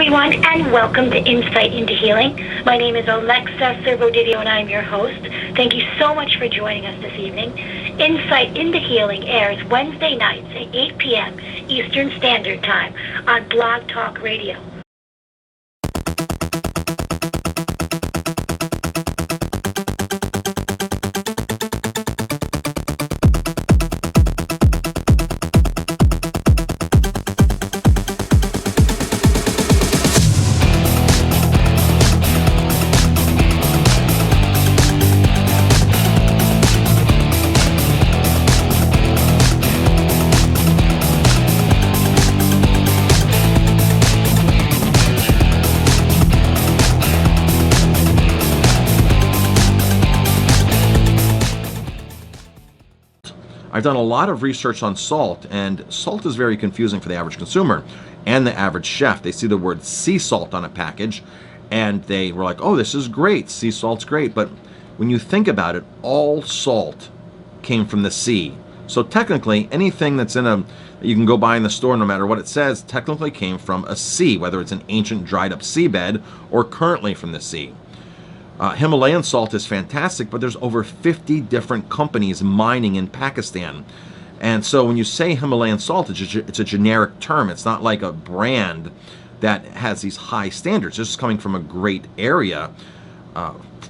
everyone, and welcome to Insight into Healing. My name is Alexa Servodidio, and I'm your host. Thank you so much for joining us this evening. Insight into Healing airs Wednesday nights at 8 p.m. Eastern Standard Time on Blog Talk Radio. I've done a lot of research on salt, and salt is very confusing for the average consumer and the average chef. They see the word sea salt on a package, and they were like, oh, this is great, sea salt's great. But when you think about it, all salt came from the sea. So technically, anything that you can go buy in the store, no matter what it says, technically came from a sea, whether it's an ancient dried up seabed or currently from the sea. Himalayan salt is fantastic, but there's over 50 different companies mining in Pakistan. And so when you say Himalayan salt, it's a generic term. It's not like a brand that has these high standards. It's just coming from a great area.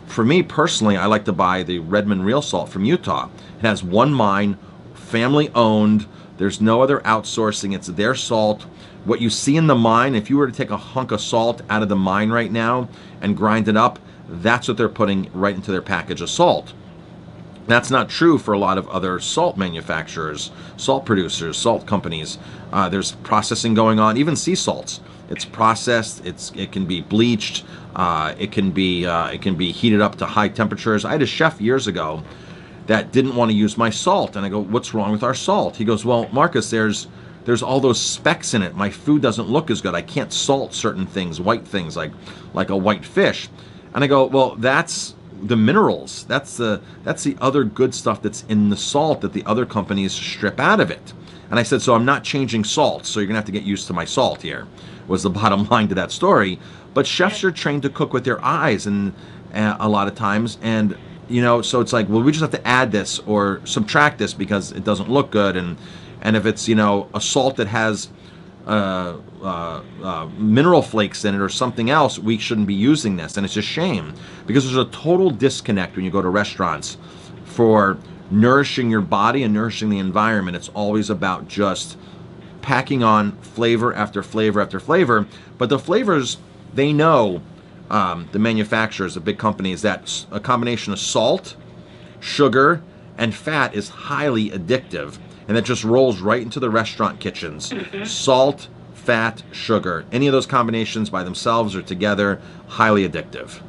For me personally, I like to buy the Redmond Real Salt from Utah. It has one mine, family owned. There's no other outsourcing. It's their salt. What you see in the mine, if you were to take a hunk of salt out of the mine right now and grind it up, that's what they're putting right into their package of salt. That's not true for a lot of other salt manufacturers, salt producers, salt companies. There's processing going on, even sea salts. It's processed. It can be bleached. It can be heated up to high temperatures. I had a chef years ago that didn't want to use my salt, and I go, "What's wrong with our salt?" He goes, "Well, Marcus, there's all those specks in it. My food doesn't look as good. I can't salt certain things, white things like a white fish." And I go, well, that's the minerals. That's the other good stuff that's in the salt that the other companies strip out of it. And I said, so I'm not changing salt, so you're gonna have to get used to my salt here, was the bottom line to that story. But chefs are trained to cook with their eyes, and a lot of times, and so it's like, well, we just have to add this or subtract this because it doesn't look good. And if it's a salt that has mineral flakes in it or something else, we shouldn't be using this. And it's a shame because there's a total disconnect when you go to restaurants for nourishing your body and nourishing the environment. It's always about just packing on flavor after flavor after flavor. But the flavors, they know, the manufacturers, the big companies, that a combination of salt, sugar, and fat is highly addictive. And that just rolls right into the restaurant kitchens. Salt, fat, sugar. Any of those combinations by themselves or together, highly addictive.